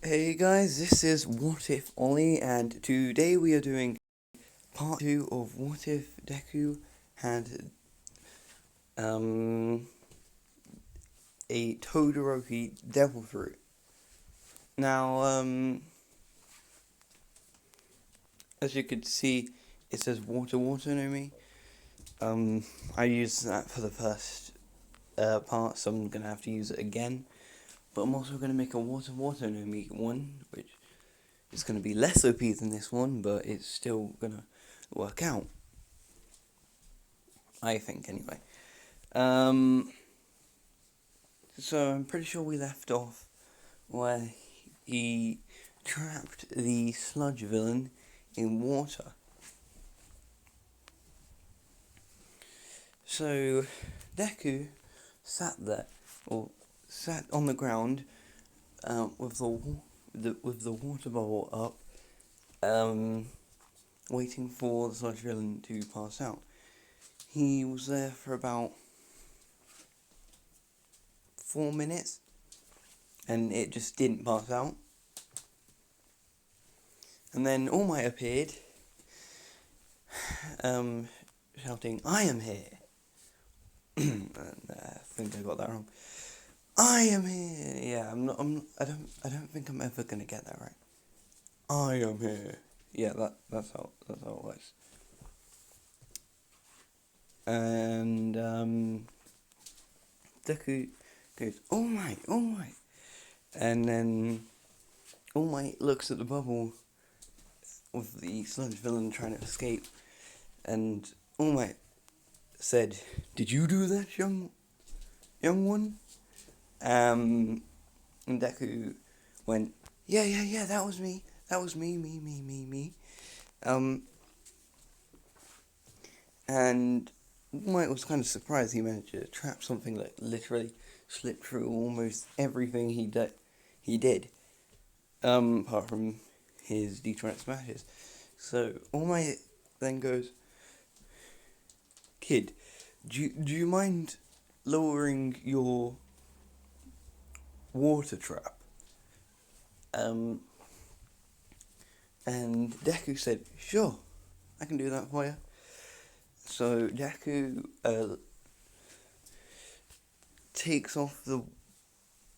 Hey guys, this is What If Ollie, and today we are doing part 2 of What If Deku had um a todoroki devil fruit. Now, as you could see, it says water no me. I used that for the first part, so I'm gonna have to use it again. But I'm also gonna make a water no me one, which is gonna be less OP than this one, but it's still gonna work out. I think anyway. Um, so I'm pretty sure we left off where he trapped the sludge villain in water. So Deku sat there, or sat on the ground, with the water bubble up, waiting for the sludge villain to pass out. He was there for about 4 minutes, and it just didn't pass out. And then All Might appeared, shouting, "I am here." I think I got that wrong. I am here. Yeah, I'm not. I don't think I'm ever gonna get that right. I am here. Yeah, that's how it was. And Deku goes, All Might," and then All Might looks at the bubble with the sludge villain trying to escape, and All Might said, "Did you do that, young one?" And Deku went, "Yeah, that was me. That was me. And Mike was kind of surprised he managed to trap something that literally slipped through almost everything he did, apart from his Detroit smashes. So All Might then goes, "Kid, do you mind lowering your water trap?" And Deku said, "Sure, I can do that for you." So Deku takes off the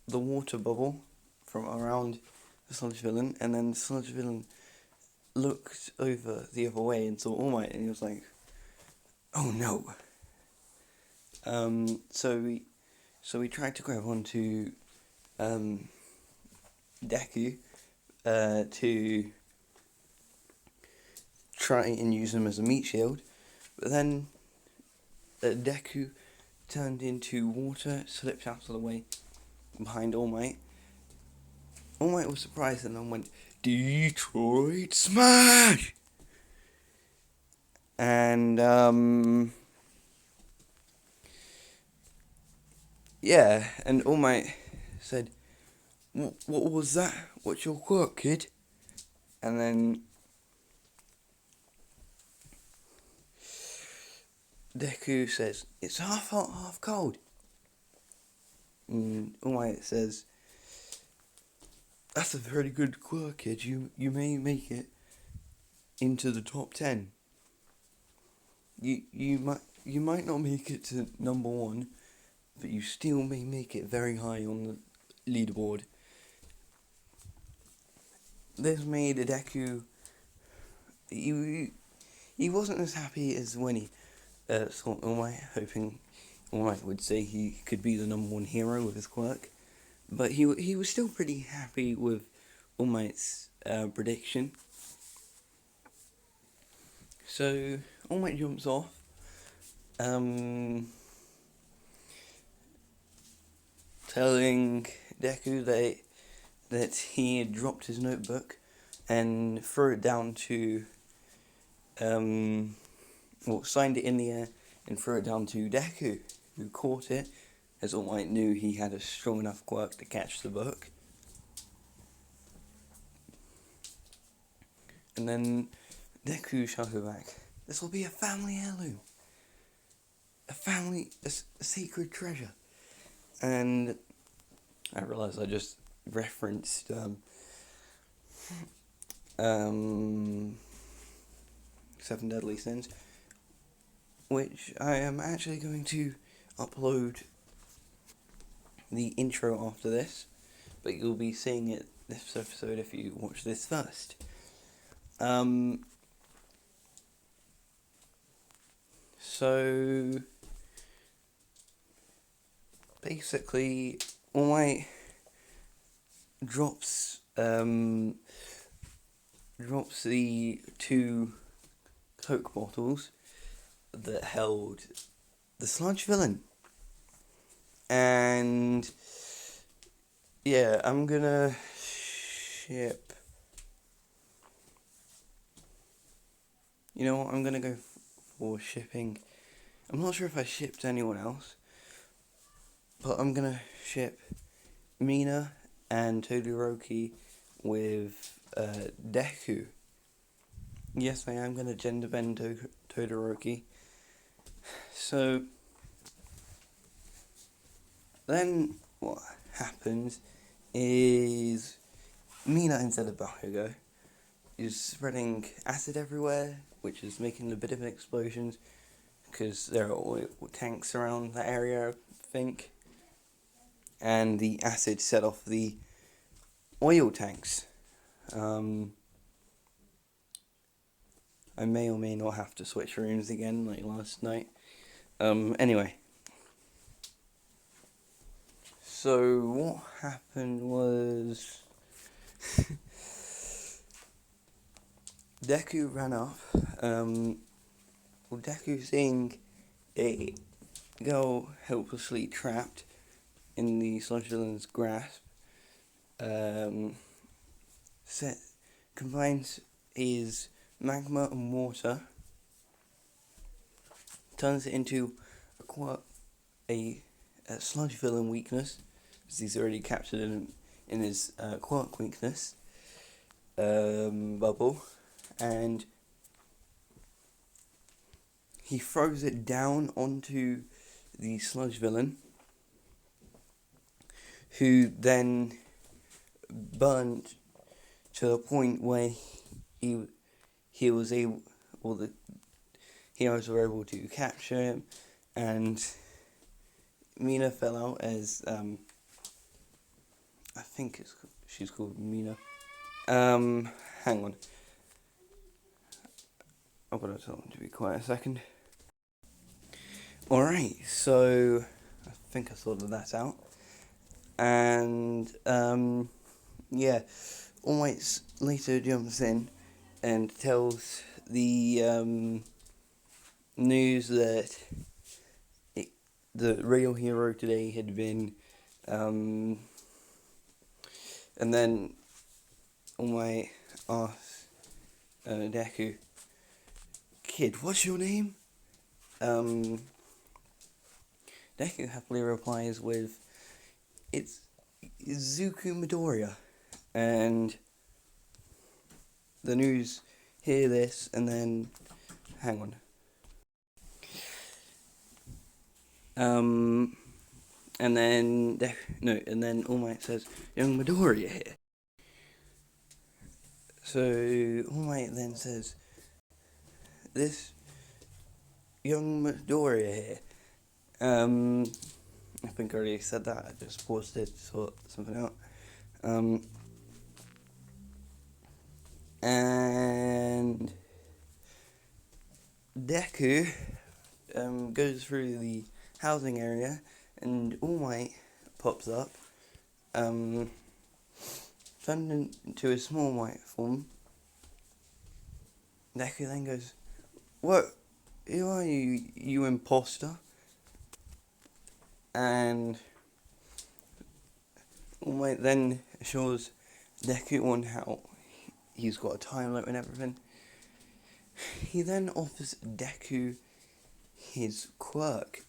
water bubble from around the sludge villain, and then the sludge villain looked over the other way and saw All Might, and he was like, "Oh no!" So we tried to grab onto Deku to try and use him as a meat shield, but then Deku turned into water, slipped out of the way behind All Might. All Might was surprised and then went, "Detroit Smash!" And yeah, and All Might said, "What was that? What's your quirk, kid?" And then Deku says, "It's half hot, half cold." And All Might says, "That's a very good quirk, kid. You may make it into the top 10. You might not make it to number 1, but you still may make it very high on the leaderboard." This made Deku, he wasn't as happy as when he saw All Might, hoping All Might would say he could be the number 1 hero with his quirk, but he was still pretty happy with All Might's prediction. So All Might jumps off, telling Deku that he had dropped his notebook and threw it down to, signed it in the air and threw it down to Deku, who caught it, as All Might knew he had a strong enough quirk to catch the book. And then Deku shouted back, "This will be a family heirloom. A sacred treasure." And I realised I just referenced Seven Deadly Sins, which I am actually going to upload the intro after this, but you'll be seeing it this episode if you watch this first. So basically, All Might drops the 2 Coke bottles that held the sludge villain, and yeah, I'm gonna ship. You know what? I'm gonna go for shipping. I'm not sure if I shipped anyone else, but I'm gonna ship Mina and Todoroki with Deku. Yes, I am gonna gender bend Todoroki. So then what happens is Mina, instead of Bakugo, is spreading acid everywhere, which is making a bit of an explosion because there are oil tanks around that area, I think, and the acid set off the oil tanks. I may or may not have to switch rooms again like last night. Anyway. So what happened was Deku ran up. Deku, seeing a girl helplessly trapped in the sludge villain's grasp, combines his magma and water, turns it into a sludge villain weakness, because he's already captured in his quark weakness bubble, and he throws it down onto the sludge villain, who then burnt to the point where he was able, or the heroes were able to capture him, and Mina fell out as I think she's called Mina. Hang on. I've got to tell them to be quiet a second. Alright, so I think I sorted that out. And yeah, All Might later jumps in and tells the news that the real hero today had been, and then All Might asks Deku, "Kid, what's your name?" Deku happily replies with, "It's Zuku Midoriya," and the news hear this, and then hang on. And then All Might says, "Young Midoriya here." So All Might then says, "This young Midoriya here." I think I already said that. I just paused it to sort something out. And Deku goes through the housing area, and All Might pops up, turned into a small white form. Deku then goes, "What? Who are you, you imposter?" And All Might then assures Deku on how he's got a time limit and everything. He then offers Deku his quirk.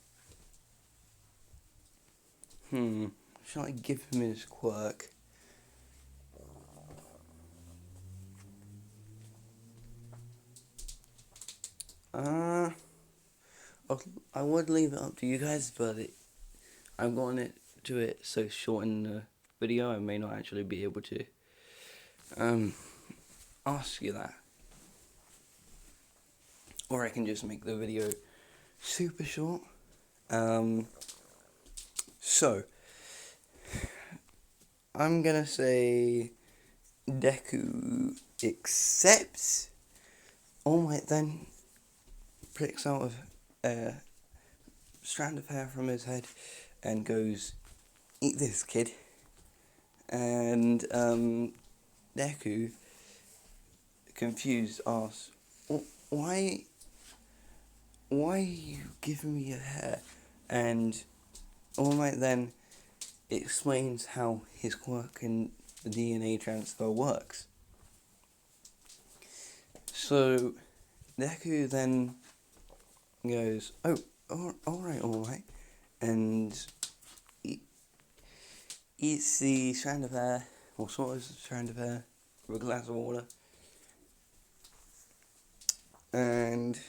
Shall I give him his quirk? I would leave it up to you guys, but I'm going to do it so short in the video, I may not actually be able to. ask you that. Or I can just make the video super short. So, I'm gonna say Deku accepts. All Might then picks out a strand of hair from his head and goes, "Eat this, kid." And Deku, confused, asks, "Why are you giving me your hair?" And All Might then explains how his quirk and the DNA transfer works. So Deku then goes, "Oh, alright," and eats the strand of hair, or swallows the strand of hair, with a glass of water. And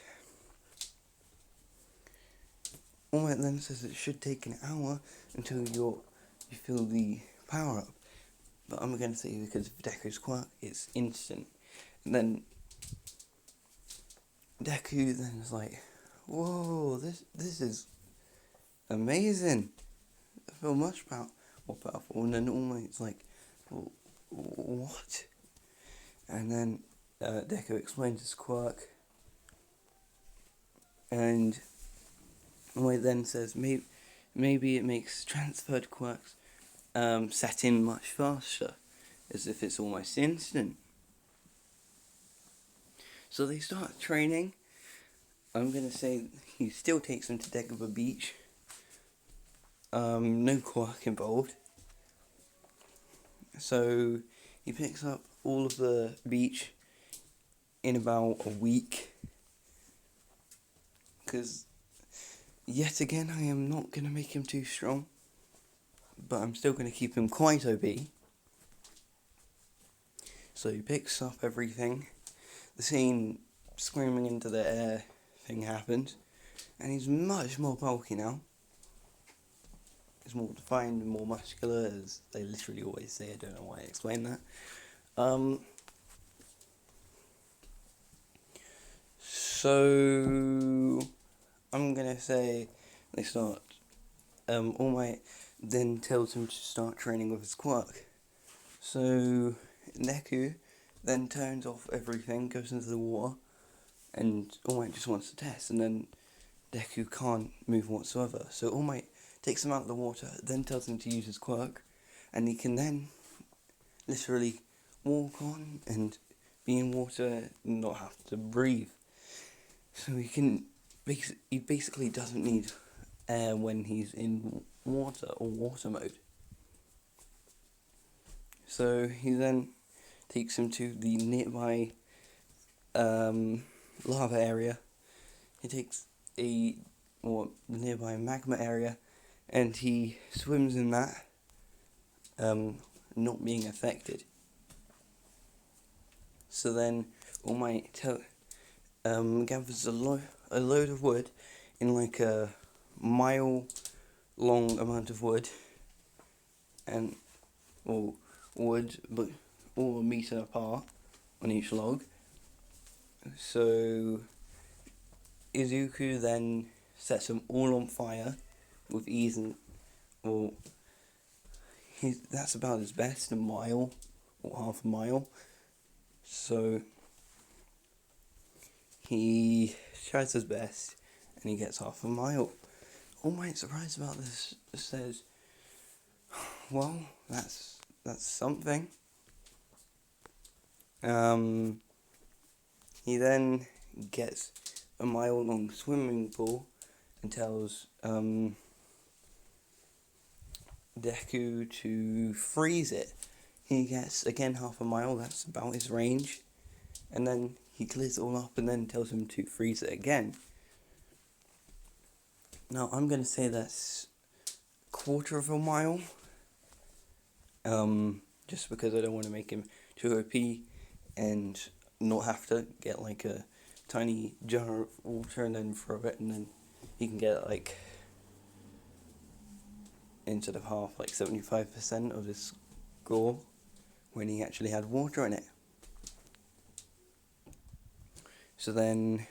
All Might then says it should take an hour until you feel the power up. But I'm going to say because of Deku's quirk, it's instant. And then Deku then is like, "Whoa, this is amazing. I feel much more powerful." And then All Might's like, "What?" And then Deku explains his quirk. And All Might then says, maybe it makes transferred quirks set in much faster, as if it's almost instant. So they start training. I'm going to say he still takes them to Dagobah Beach. No quirk involved. So he picks up all of the beach in about a week. Because, yet again, I am not going to make him too strong. But I'm still going to keep him quite OP. So he picks up everything. The scene screaming into the air thing happens. And he's much more bulky now. He's more defined and more muscular, as they literally always say. I don't know why I explain that. So I'm gonna say they start. All Might then tells him to start training with his quirk. So Deku then turns off everything, goes into the water, and All Might just wants to test, and then Deku can't move whatsoever. So All Might takes him out of the water, then tells him to use his quirk, and he can then literally walk on and be in water and not have to breathe. So he basically doesn't need air when he's in water or water mode. So he then takes him to the nearby lava area. He takes the nearby magma area, and he swims in that, not being affected. So then All Might gathers a load of wood in like a mile long amount of wood, and wood, but all a meter apart on each log. So Izuku then sets them all on fire with ease, and that's about his best, a mile or half a mile. So he tries his best and he gets half a mile. All Might, surprised about this, says, "Well, that's something." He then gets a mile long swimming pool and tells Deku to freeze it. He gets again half a mile, that's about his range, and then he clears it all up and then tells him to freeze it again. Now I'm going to say that's a quarter of a mile, just because I don't want to make him too OP and not have to get like a tiny jar of water and then throw it, and then he can get like, instead of half, like 75% of his score when he actually had water in it. So then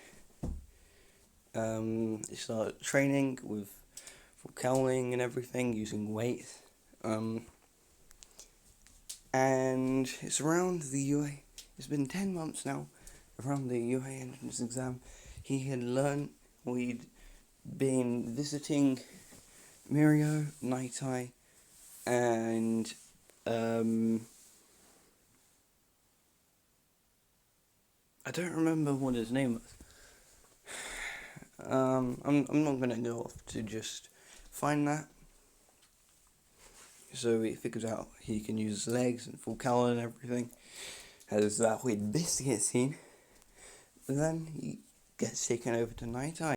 he started training with full cowling and everything, using weight. And it's around the UA. It's been 10 months now. Around the UA entrance exam, he had learned, we'd been visiting Mirio, Nightai, and I don't remember what his name was. I'm not gonna go off to just find that. So he figures out he can use his legs and full color and everything. Has that weird biscuit scene. And then he gets taken over to Night Eye.